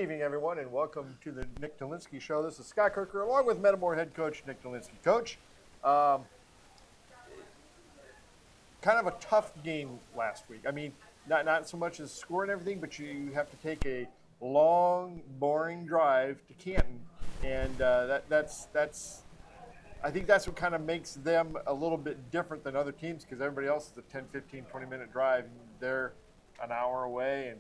evening, everyone, and welcome to the Nick Delinski Show. This is Scott Kerker, along with Metamore head coach Nick Delinski. Coach, kind of a tough game last week. I mean, not so much as score and everything, but you have to take a long, boring drive to Canton, and that's I think that's what kind of makes them a little bit different than other teams, because everybody else is a 10, 15, 20-minute drive. They're an hour away, and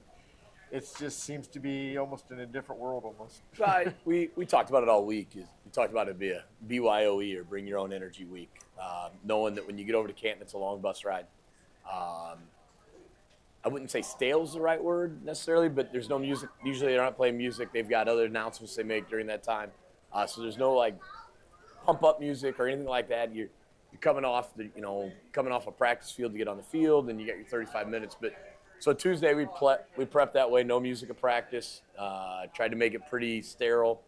it just seems to be almost in a different world almost. Right. We talked about it all week. We talked about it be a BYOE, or Bring Your Own Energy week, knowing that when you get over to Canton, it's a long bus ride. I wouldn't say stale is the right word necessarily, but there's no music. Usually they're not playing music. They've got other announcements they make during that time. So there's no like pump up music or anything like that. You're coming off a practice field to get on the field, and you got your 35 minutes. But so Tuesday we prepped that way, no music at practice. Tried to make it pretty sterile,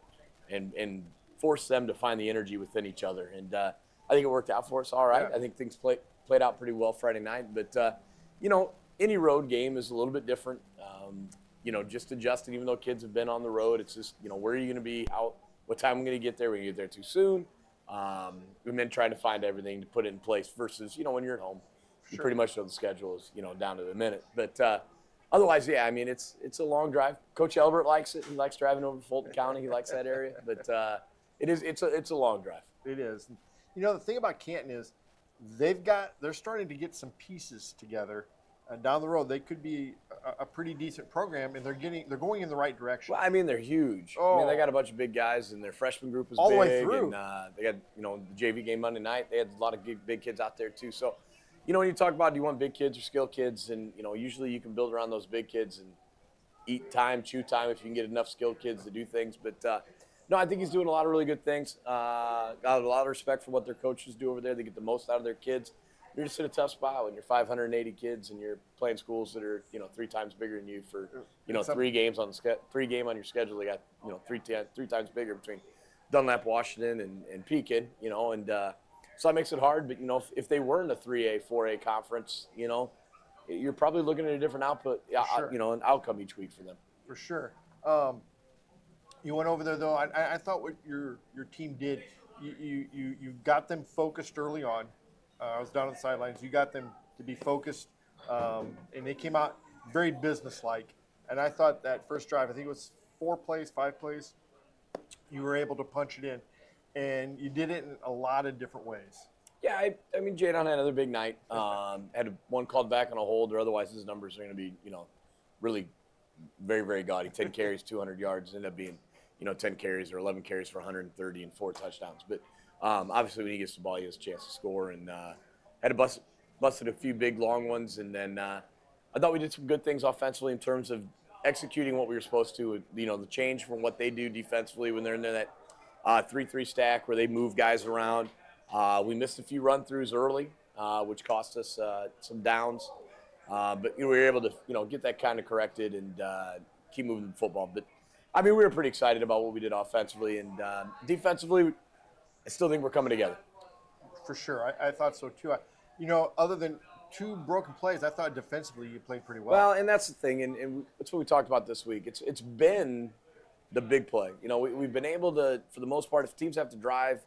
and force them to find the energy within each other. And I think it worked out for us all right. Yeah. I think things played out pretty well Friday night. But any road game is a little bit different. Just adjusting. Even though kids have been on the road, it's just where are you going to be? What time are we going to get there? We're going to get there too soon. We've been trying to find everything to put it in place versus when you're at home. You pretty much know the schedule is, down to the minute. But otherwise, yeah, I mean, it's a long drive. Coach Elbert likes it. He likes driving over Fulton County. He likes that area. But it's a long drive. It is. The thing about Canton is they're starting to get some pieces together. Down the road, they could be a pretty decent program, and they're going in the right direction. Well, I mean, they're huge. Oh. I mean, they got a bunch of big guys, and their freshman group is all big. The way through. And they got the JV game Monday night. They had a lot of big kids out there too. So, when you talk about do you want big kids or skilled kids, and usually you can build around those big kids and eat time, chew time if you can get enough skilled kids to do things. But no, I think he's doing a lot of really good things. Got a lot of respect for what their coaches do over there. They get the most out of their kids. You're just in a tough spot when you're 580 kids and you're playing schools that are 3 times bigger than you for 3 games on your schedule. They got 3 times bigger between Dunlap, Washington, and Pekin. So that makes it hard. But if they were in a 3A, 4A conference, you're probably looking at a different output, sure. An outcome each week for them. For sure. You went over there though. I thought what your team did, you got them focused early on. I was down on the sidelines. You got them to be focused, and they came out very businesslike. And I thought that first drive, I think it was 5 plays, you were able to punch it in. And you did it in a lot of different ways. Yeah, I mean, Jadon had another big night. Had one called back on a hold, or otherwise his numbers are going to be, really very, very gaudy. 10 carries, 200 yards, ended up being, 10 carries or 11 carries for 130 and 4 touchdowns. But obviously, when he gets the ball, he has a chance to score, and had busted a few big long ones. And then I thought we did some good things offensively in terms of executing what we were supposed to. The change from what they do defensively when they're in that 3-3 stack where they move guys around. We missed a few run-throughs early, which cost us some downs. But we were able to get that kind of corrected and keep moving the football. But I mean, we were pretty excited about what we did offensively, and defensively, I still think we're coming together. For sure. I thought so, too. Other than 2 broken plays, I thought defensively you played pretty well. Well, and that's the thing, and that's what we talked about this week. It's been the big play. We've been able to, for the most part, if teams have to drive,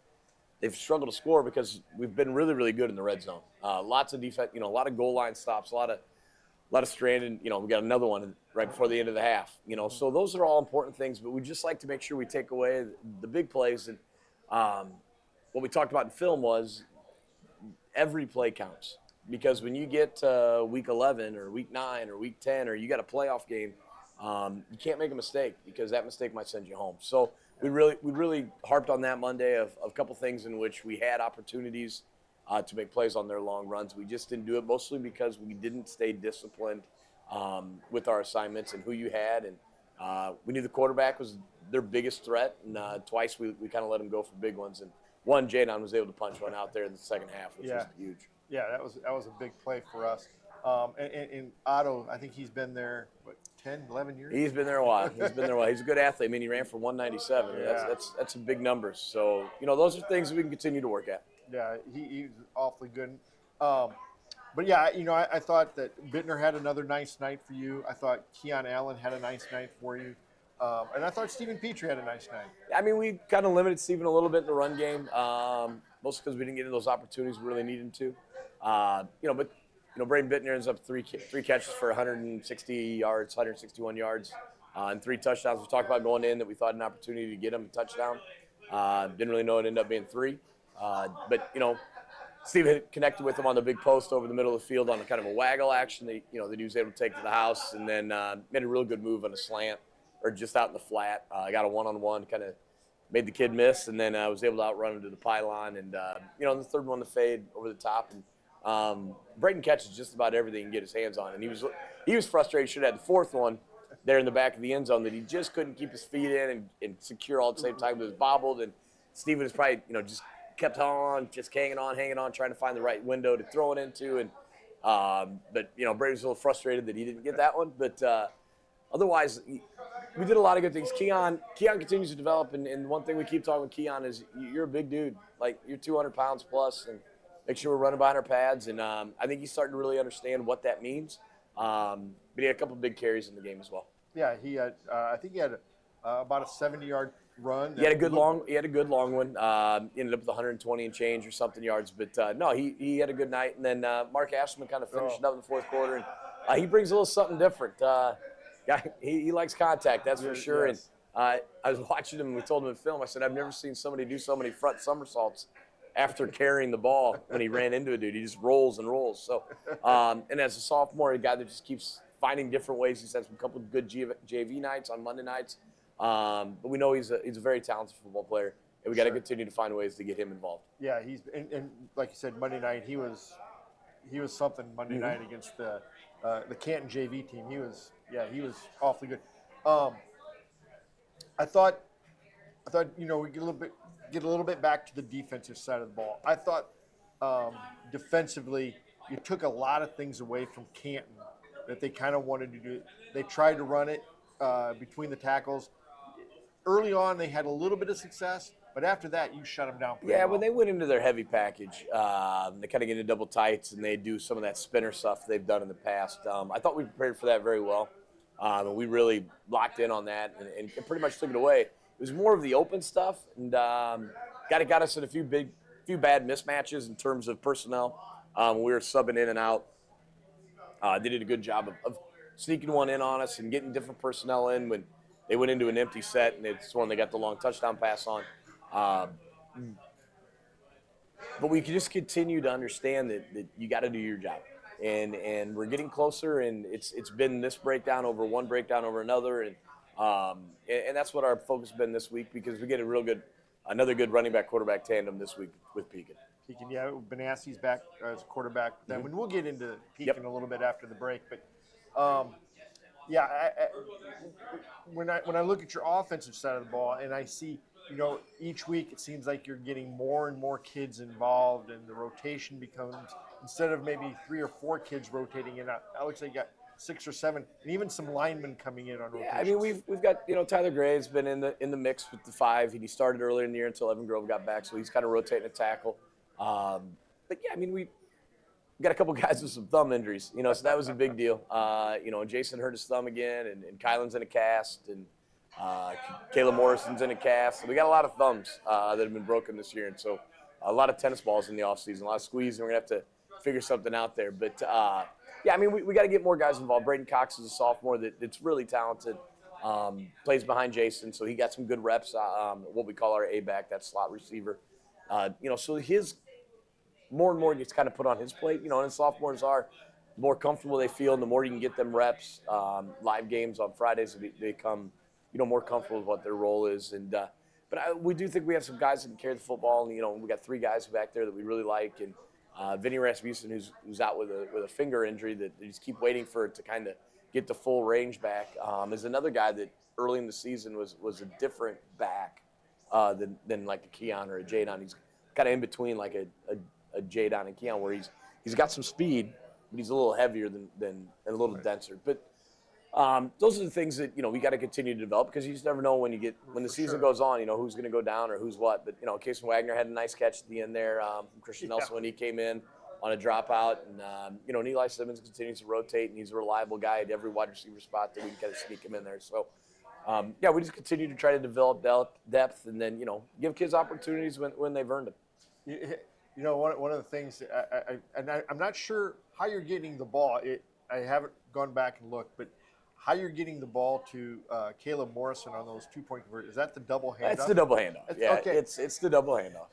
they've struggled to score because we've been really, really good in the red zone. Lots of defense, a lot of goal line stops, a lot of stranded. We got another one right before the end of the half. So those are all important things, but we just like to make sure we take away the big plays. And what we talked about in film was every play counts, because when you get to week 11 or week 9 or week 10 or you got a playoff game, you can't make a mistake, because that mistake might send you home. So we really harped on that Monday of a couple things in which we had opportunities to make plays on their long runs. We just didn't do it, mostly because we didn't stay disciplined with our assignments and who you had. And we knew the quarterback was their biggest threat, and twice we kind of let them go for big ones. And one, Jadon was able to punch one out there in the second half, which was huge. Yeah, that was a big play for us. And Otto, I think he's been there, 10, 11 years? He's been there a while. He's a good athlete. I mean, he ran for 197. Yeah. That's some big numbers. So, those are things that we can continue to work at. Yeah, he's awfully good. But yeah, I thought that Bittner had another nice night for you. I thought Keon Allen had a nice night for you. And I thought Stephen Petrie had a nice night. I mean, we kind of limited Steven a little bit in the run game, mostly because we didn't get into those opportunities we really needed to. Braden Bittner ends up three catches for 160 yards, 161 yards, and 3 touchdowns. We talked about going in that we thought an opportunity to get him a touchdown. Didn't really know it ended up being 3. Steve had connected with him on the big post over the middle of the field on a kind of a waggle action that he was able to take to the house, and then made a real good move on a slant or just out in the flat. Got a one-on-one, kind of made the kid miss, and then I was able to outrun him to the pylon, and the third one, the fade over the top. And Braden catches just about everything he can get his hands on, and he was frustrated. Should have had the 4th one there in the back of the end zone that he just couldn't keep his feet in and secure all at the same time. It was bobbled, and Steven was probably just kept on, just hanging on, trying to find the right window to throw it into. And but Brady was a little frustrated that he didn't get that one. But otherwise, we did a lot of good things. Keon continues to develop, and one thing we keep talking with Keon is you're a big dude. Like, you're 200 pounds plus, and make sure we're running behind our pads. And I think he's starting to really understand what that means. But he had a couple of big carries in the game as well. Yeah, he had. I think he had about a 70-yard run. He had a good long one. Ended up with 120 and change or something yards. But no, he had a good night. And then Mark Ashman kind of finished up in the 4th quarter, and he brings a little something different. He likes contact, that's for sure. Yes. And I was watching him, and we told him in film. I said, I've never seen somebody do so many front somersaults after carrying the ball when he ran into a dude. He just rolls and rolls. So, and as a sophomore, a guy that just keeps finding different ways. He's had a couple of good JV nights on Monday nights. But we know he's a very talented football player, and we got to continue to find ways to get him involved. Yeah, and like you said, Monday night he was something. Monday night against the Canton JV team, he was awfully good. I thought we get a little bit back to the defensive side of the ball. I thought defensively you took a lot of things away from Canton that they kind of wanted to do. They tried to run it between the tackles. Early on, they had a little bit of success, but after that, you shut them down pretty well. When they went into their heavy package, they kind of get into double tights, and they do some of that spinner stuff they've done in the past. I thought we prepared for that very well, and we really locked in on that and pretty much took it away. It was more of the open stuff, and got us in a few bad mismatches in terms of personnel. We were subbing in and out. They did a good job of sneaking one in on us and getting different personnel in when they went into an empty set, and it's when they got the long touchdown pass on. But we can just continue to understand that you got to do your job, and we're getting closer. And it's been this breakdown over one breakdown over another, and that's what our focus has been this week, because we get another good running back quarterback tandem this week with Pekin. Yeah, Benassi's back as a quarterback. Then we'll get into Pekin a little bit after the break, but. When I look at your offensive side of the ball and I see, each week it seems like you're getting more and more kids involved, and the rotation becomes, instead of maybe 3 or 4 kids rotating in, it looks like you got 6 or 7, and even some linemen coming in on rotation. Yeah, I mean we've got Tyler Gray's been in the mix with the 5. He started earlier in the year until Evan Grove got back, so he's kind of rotating a tackle. But yeah, I mean we got a couple guys with some thumb injuries, so that was a big deal. Jason hurt his thumb again, and Kylan's in a cast, and Caleb Morrison's in a cast. So we got a lot of thumbs that have been broken this year, and so a lot of tennis balls in the offseason, a lot of squeezing. We're going to have to figure something out there. But, yeah, I mean, we got to get more guys involved. Braden Cox is a sophomore that's really talented, plays behind Jason, so he got some good reps, what we call our A-back, that slot receiver. So his more and more gets kind of put on his plate, and the sophomores are the more comfortable they feel, and the more you can get them reps. Live games on Fridays, they become, more comfortable with what their role is. And but we do think we have some guys that can carry the football, and we got 3 guys back there that we really like, and Vinny Rasmussen, who's out with a finger injury that they just keep waiting for it to kind of get the full range back, is another guy that early in the season was a different back than like a Keon or a Jadon. He's kind of in between like a Jadon and Keon, where he's got some speed, but he's a little heavier than and a little denser. But those are the things that we got to continue to develop, because you just never know when the season goes on, who's going to go down or who's what. But Casey Wagner had a nice catch at the end there from Christian Nelson when he came in on a dropout, and Eli Simmons continues to rotate, and he's a reliable guy at every wide receiver spot that we can kind of sneak him in there. So yeah, we just continue to try to develop depth and then, give kids opportunities when they've earned them. You know, one of the things, I'm not sure how you're getting the ball. I haven't gone back and looked, but how you're getting the ball to Caleb Morrison on those 2-point conversions. Is that the double handoff? That's the double handoff. Yeah, okay. it's the double handoff.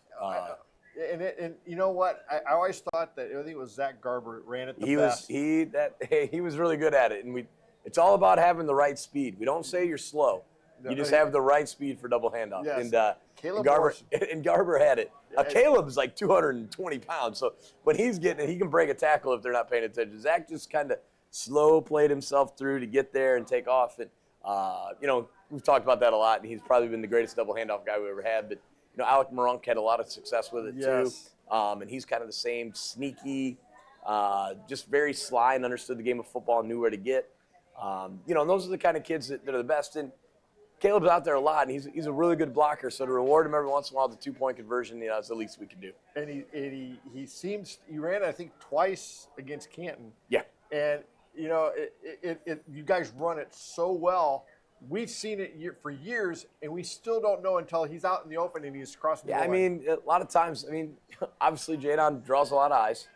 And you know what? I always thought that, I think it was Zach Garber ran it the best. He was really good at it, and it's all about having the right speed. We don't say you're slow. You just have the right speed for double handoff. Yes. And Caleb Garber had it. Caleb's like 220 pounds, so when he's getting it, he can break a tackle if they're not paying attention. Zach just kind of slow played himself through to get there and take off. And we've talked about that a lot, and he's probably been the greatest double handoff guy we ever had. But Alec Marunk had a lot of success with it too, and he's kind of the same sneaky, just very sly and understood the game of football and knew where to get. And those are the kind of kids that are the best. And Caleb's out there a lot, and he's a really good blocker. So to reward him every once in a while with a 2-point conversion, is the least we can do. And he ran, I think, twice against Canton. Yeah. And you guys run it so well. We've seen it for years, and we still don't know until he's out in the open and he's crossing the line. Yeah, I mean, a lot of times, obviously Jadon draws a lot of eyes.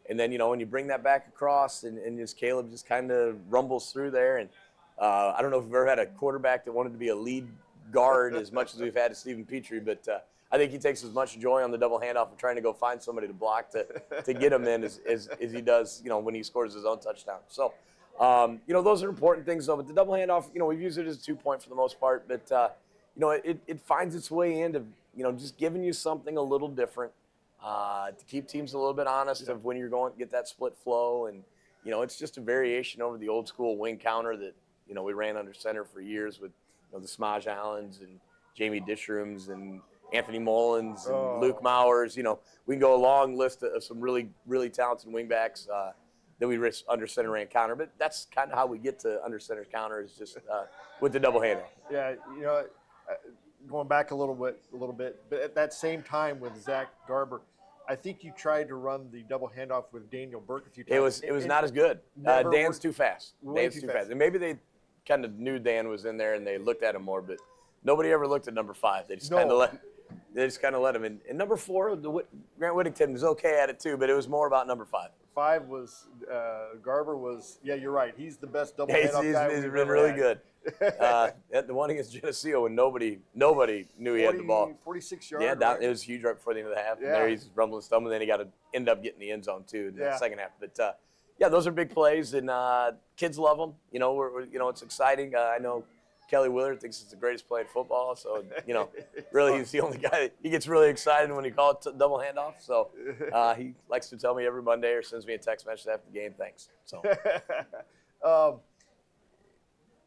And then, when you bring that back across and just Caleb just kind of rumbles through there. And I don't know if we've ever had a quarterback that wanted to be a lead guard as much as we've had to Stephen Petrie, but I think he takes as much joy on the double handoff of trying to go find somebody to block to get him in as he does, when he scores his own touchdown. So, those are important things, though. But the double handoff, we've used it as a 2-point for the most part. But, it finds its way into, just giving you something a little different to keep teams a little bit honest of when you're going to get that split flow. And, it's just a variation over the old school wing counter that, we ran under center for years with, the Smaj Allens and Jamie Dishrooms and Anthony Mullins and Luke Mowers. We can go a long list of some really, really talented wingbacks that we under center ran counter. But that's kind of how we get to under center counter is just with the double handoff. Yeah, going back a little bit, but at that same time with Zach Garber, I think you tried to run the double handoff with Daniel Burke a few times. It was not as good. Dan's too fast. Dan's too fast. And maybe they kind of knew Dan was in there and they looked at him more, but nobody ever looked at number 5. They just kind of let him. And number 4, Grant Whittington was okay at it too, but it was more about number 5. 5 was Garber was. Yeah, you're right. He's the best double handoff guy. He's been really good. At the one against Geneseo, when nobody knew he had the ball. 46 yards. Yeah, it was huge right before the end of the half. Yeah. And there he's rumbling, stumbling. Then he got to end up getting the end zone too in the second half. But those are big plays, and kids love them. It's exciting. I know Kelly Willard thinks it's the greatest play in football. So really, he's the only guy he gets really excited when he calls it double handoff. So he likes to tell me every Monday or sends me a text message after the game. Thanks. So.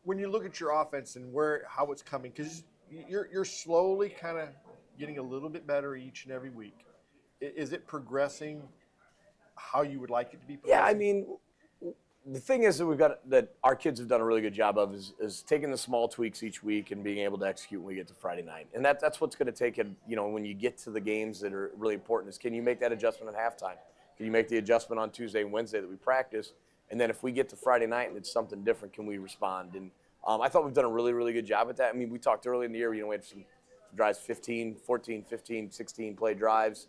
When you look at your offense and how it's coming, because you're slowly kind of getting a little bit better each and every week. Is it progressing how you would like it to be progressing? Yeah, the thing is that our kids have done a really good job of is taking the small tweaks each week and being able to execute when we get to Friday night. And that's what's going to take it, when you get to the games that are really important is can you make that adjustment at halftime? Can you make the adjustment on Tuesday and Wednesday that we practice? And then if we get to Friday night and it's something different, can we respond? And I thought we've done a really, really good job at that. We talked early in the year, we had some drives, 14, 15, 16 play drives,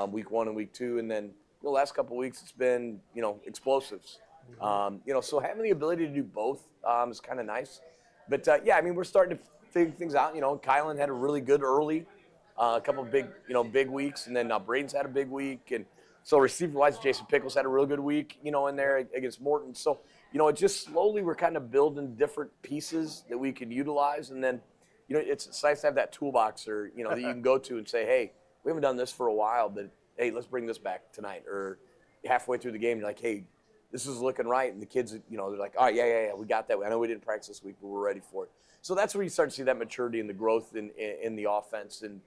week 1 and week 2. And then the last couple of weeks it's been, explosives. So having the ability to do both is kind of nice. But, we're starting to figure things out. Kylan had a really good early, a couple of big weeks. And then Braden's had a big week. And so receiver-wise, Jason Pickles had a real good week, in there against Morton. So, it just slowly we're kind of building different pieces that we can utilize. And then, it's nice to have that toolbox that you can go to and say, hey, we haven't done this for a while, but, hey, let's bring this back tonight. Or halfway through the game, you're like, hey, this is looking right. And the kids, they're like, oh, yeah, we got that. I know we didn't practice this week, but we're ready for it. So that's where you start to see that maturity and the growth in the offense. And,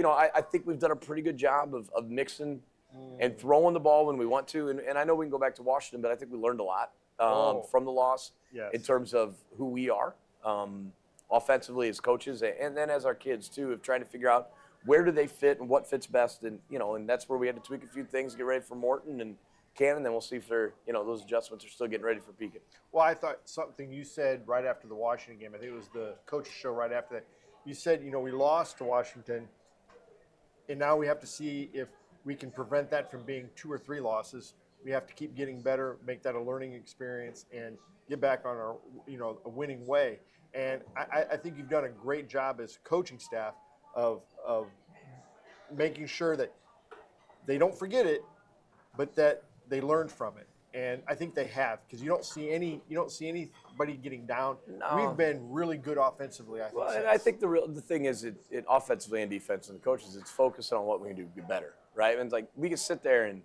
I think we've done a pretty good job of mixing and throwing the ball when we want to. And I know we can go back to Washington, but I think we learned a lot from the loss in terms of who we are offensively as coaches and then as our kids, too, of trying to figure out where do they fit and what fits best. And, and that's where we had to tweak a few things, get ready for Morton. And, Canton, then we'll see if they're, those adjustments are still getting ready for Pekin. Well, I thought something you said right after the Washington game, I think it was the coach's show right after that. You said, we lost to Washington, and now we have to see if we can prevent that from being 2 or 3 losses. We have to keep getting better, make that a learning experience, and get back on our, a winning way. And I think you've done a great job as coaching staff of making sure that they don't forget it, but that they learned from it. And I think they have, because you don't see anybody getting down. No. We've been really good offensively, I think. Well, and I think the thing is, it offensively and defensively, the coaches, it's focused on what we can do to be better, right? And it's like we can sit there and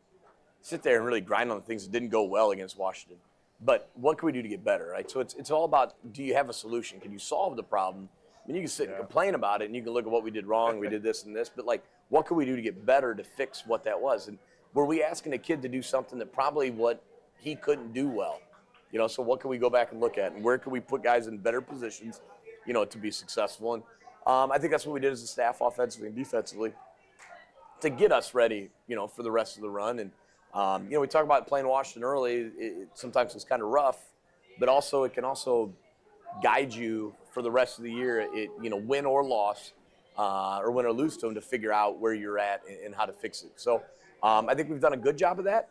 really grind on the things that didn't go well against Washington, but what can we do to get better, right? So it's all about, do you have a solution? Can you solve the problem? I mean, you can sit and complain about it, and you can look at what we did wrong, we did this and this, but like, what can we do to get better to fix what that was? And were we asking a kid to do something that probably what he couldn't do well? So what can we go back and look at, and where can we put guys in better positions, to be successful? And I think that's what we did as a staff, offensively and defensively, to get us ready, for the rest of the run. And we talk about playing Washington early. Sometimes it's kind of rough, but also it can also guide you for the rest of the year. Win or loss, or win or lose to them, to figure out where you're at and how to fix it. So I think we've done a good job of that.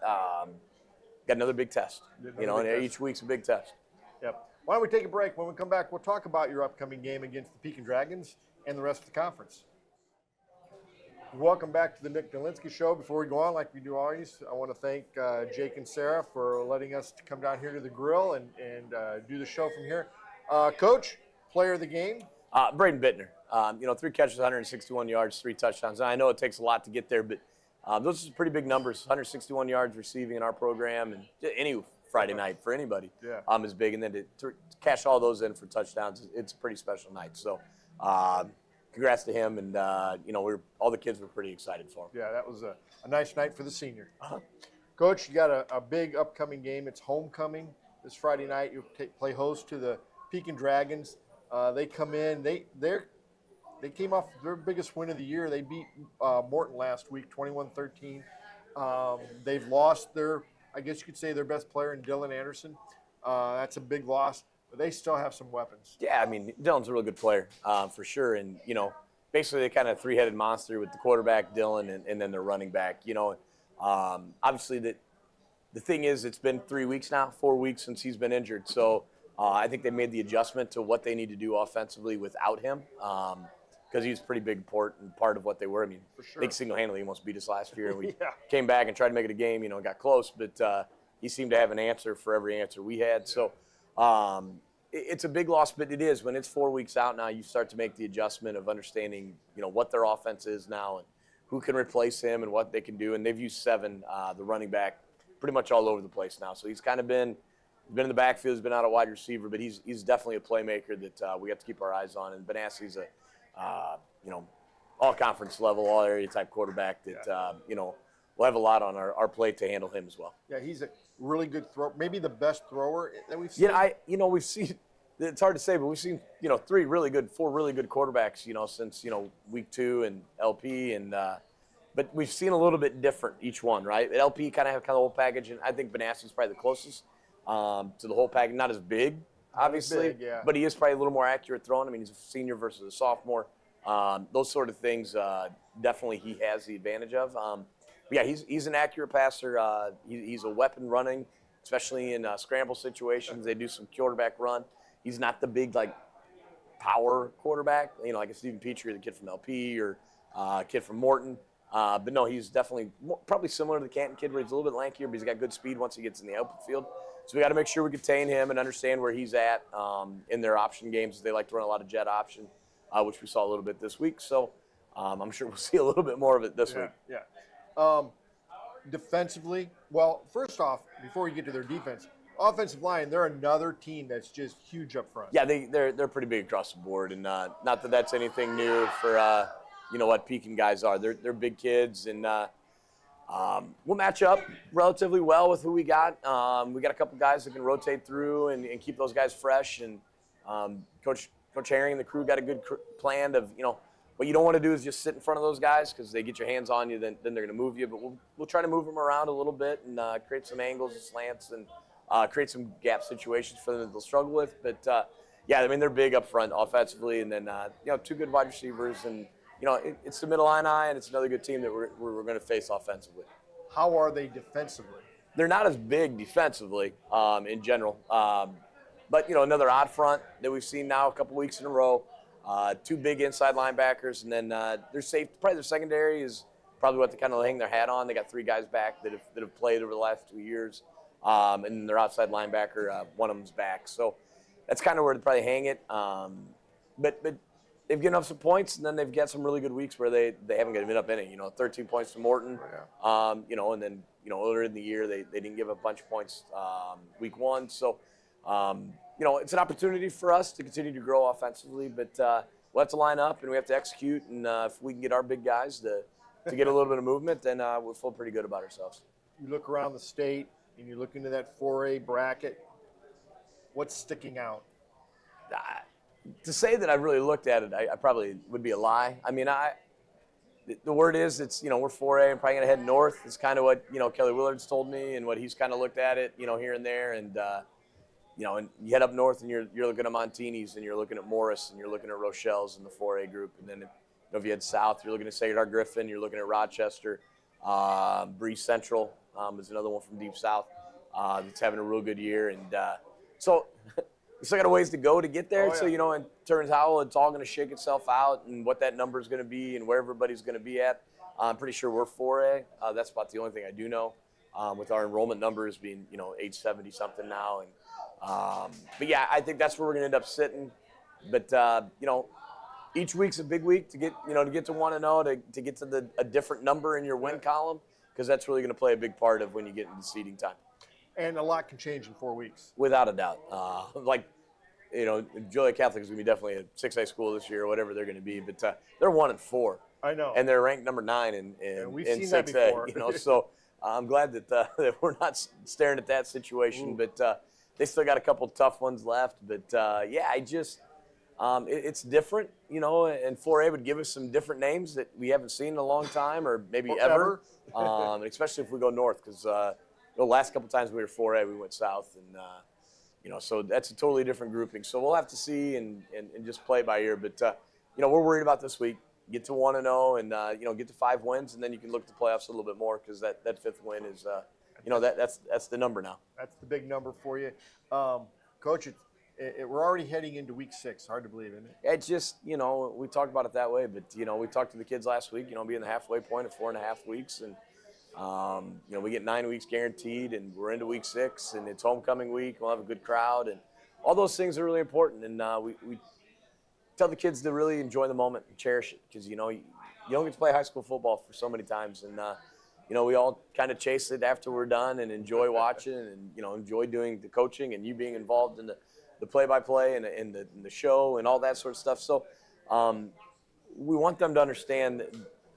Got another big test, and each week's a big test. Yep. Why don't we take a break? When we come back, we'll talk about your upcoming game against the Pekin Dragons and the rest of the conference. Welcome back to the Nick Delinski Show. Before we go on, like we do always, I want to thank Jake and Sarah for letting us come down here to the grill and do the show from here. Coach, player of the game? Braden Bittner. 3 catches, 161 yards, 3 touchdowns. And I know it takes a lot to get there, but those are pretty big numbers. 161 yards receiving in our program, and any Friday night for anybody is big. And then to cash all those in for touchdowns, it's a pretty special night. So congrats to him, and all the kids were pretty excited for him. Yeah, that was a nice night for the senior. Coach, you got a big upcoming game. It's homecoming this Friday night. You'll play host to the Pekin Dragons. They come in. They came off their biggest win of the year. They beat Morton last week, 21-13. They've lost I guess you could say, their best player in Dylan Anderson. That's a big loss, but they still have some weapons. Yeah, I mean, Dylan's a real good player, for sure. And, basically they kind of 3-headed monster with the quarterback, Dylan, and then their running back. Obviously the thing is, it's been 4 weeks since he's been injured. So I think they made the adjustment to what they need to do offensively without him. Because he's a pretty big important part of what they were. I mean, for sure. They single-handedly almost beat us last year. We came back and tried to make it a game, got close, but he seemed to have an answer for every answer we had. So it's a big loss, but it is. When it's 4 weeks out now, you start to make the adjustment of understanding, what their offense is now and who can replace him and what they can do. And they've used 7, the running back, pretty much all over the place now. So he's kind of been in the backfield, he's been out a wide receiver, but he's definitely a playmaker that we have to keep our eyes on. And Benassi's a all conference level, all area type quarterback that, we'll have a lot on our plate to handle him as well. Yeah, he's a really good thrower, maybe the best thrower that we've seen. Yeah, we've seen, it's hard to say, but we've seen, 4 really good quarterbacks, since, week 2 and LP but we've seen a little bit different each one, right? LP kind of have the whole package, and I think Benassi's probably the closest to the whole package. Not as big, obviously, but he is probably a little more accurate throwing. I mean, he's a senior versus a sophomore. Those sort of things, definitely he has the advantage of. But yeah, he's an accurate passer. He's a weapon running, especially in scramble situations. They do some quarterback run. He's not the big, power quarterback, like a Stephen Petrie, the kid from LP, or a kid from Morton. But no, he's definitely probably similar to the Canton kid, where he's a little bit lankier, but he's got good speed once he gets in the open field. So we got to make sure we contain him and understand where he's at in their option games. They like to run a lot of jet option, which we saw a little bit this week. So I'm sure we'll see a little bit more of it this week. Yeah. Defensively, well, first off, before we get to their defense, offensive line, they're another team that's just huge up front. Yeah, they're pretty big across the board, and not that that's anything new for what Pekin guys are. They're big kids, and we'll match up relatively well with who we got. We got a couple guys that can rotate through and keep those guys fresh. And Coach Herring and the crew got a good plan of what you don't want to do is just sit in front of those guys because they get your hands on you, then they're going to move you. But we'll try to move them around a little bit and create some angles and slants and create some gap situations for them that they'll struggle with. But yeah, I mean they're big up front offensively, and then two good wide receivers, and it's the middle line and it's another good team that we're going to face offensively. How are they defensively? They're not as big defensively in general, but another odd front that we've seen now a couple weeks in a row. Two big inside linebackers, and then their probably their secondary is probably what they kind of hang their hat on. They got 3 guys back that have played over the last 2 years, and their outside linebacker, one of them's back. So that's kind of where they probably hang it. But they've given up some points, and then they've got some really good weeks where they haven't given up any. 13 points to Morton, and then earlier in the year they didn't give up a bunch of points week 1. So. It's an opportunity for us to continue to grow offensively, but we'll have to line up and we have to execute. And if we can get our big guys to get a little bit of movement, then we'll feel pretty good about ourselves. You look around the state and you look into that 4A bracket. What's sticking out? To say that I really looked at it, I probably would be a lie. I mean, the word is it's we're 4A and probably gonna head north. It's kind of what Kelly Willard's told me and what he's kind of looked at it here and there and. And you head up north and you're looking at Montini's and you're looking at Morris and you're looking at Rochelle's in the 4A group. And then if you head south, you're looking at Sacred Heart Griffin, you're looking at Rochester. Breeze Central is another one from deep south that's having a real good year. And so we still got a ways to go to get there. Oh, yeah. So, in terms of how it's all going to shake itself out and what that number is going to be and where everybody's going to be at, I'm pretty sure we're 4A. That's about the only thing I do know with our enrollment numbers being, 870 something now. And but yeah, I think that's where we're going to end up sitting. But each week's a big week to get to 1-0 to get to a different number in your win column because that's really going to play a big part of when you get into seeding time. And a lot can change in 4 weeks. Without a doubt. Joliet Catholic is going to be definitely a 6A school this year or whatever they're going to be. But they're 1-4. I know. And they're ranked number 9 in we've in seen 6A. That before. So I'm glad that we're not staring at that situation. Ooh. But they still got a couple tough ones left, but it's different, and 4A would give us some different names that we haven't seen in a long time or maybe ever. And especially if we go north, because the last couple times we were 4A, we went south, and so that's a totally different grouping. So we'll have to see and just play by ear. But we're worried about this week. Get to 1-0 and get to 5 wins, and then you can look at the playoffs a little bit more because that 5th win is. That's the number now. That's the big number for you. Coach, we're already heading into week 6. Hard to believe, isn't it? It's just, we talked about it that way, but, we talked to the kids last week, being the halfway point of 4.5 weeks. And, we get 9 weeks guaranteed, and we're into week 6, and it's homecoming week. We'll have a good crowd, and all those things are really important. And we tell the kids to really enjoy the moment and cherish it because, you don't get to play high school football for so many times. And, we all kind of chase it after we're done and enjoy watching and, enjoy doing the coaching and you being involved in the play-by-play and the show and all that sort of stuff. So we want them to understand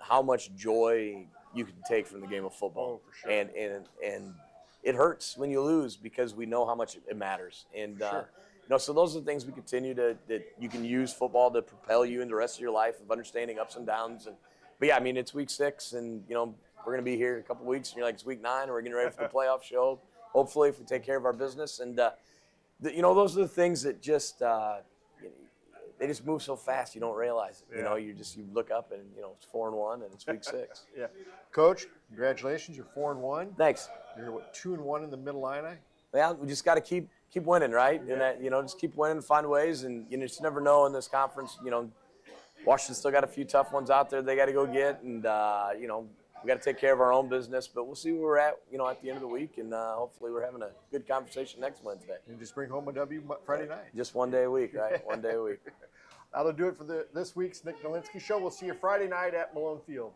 how much joy you can take from the game of football. Oh, for sure. And it hurts when you lose because we know how much it matters. And, sure. So those are the things we continue that you can use football to propel you in the rest of your life of understanding ups and downs. But yeah, I mean, it's week 6 and, we're going to be here in a couple of weeks, and you're like, it's week 9, and we're getting ready for the playoff show, hopefully, if we take care of our business. And, those are the things that just, they just move so fast you don't realize it. Yeah. You look up, and, it's 4-1, and it's week 6. Yeah. Coach, congratulations. You're 4-1. Thanks. You're, 2-1 in the Middle Illini? Yeah, we just got to keep winning, right? Yeah. And, just keep winning, find ways, and, you just never know in this conference, Washington's still got a few tough ones out there they got to go get, and, we got to take care of our own business, but we'll see where we're at, at the end of the week, and hopefully we're having a good conversation next Wednesday. And just bring home a W Friday night. Just one day a week, right? One day a week. That'll do it for this week's Nick Delinski Show. We'll see you Friday night at Malone Field.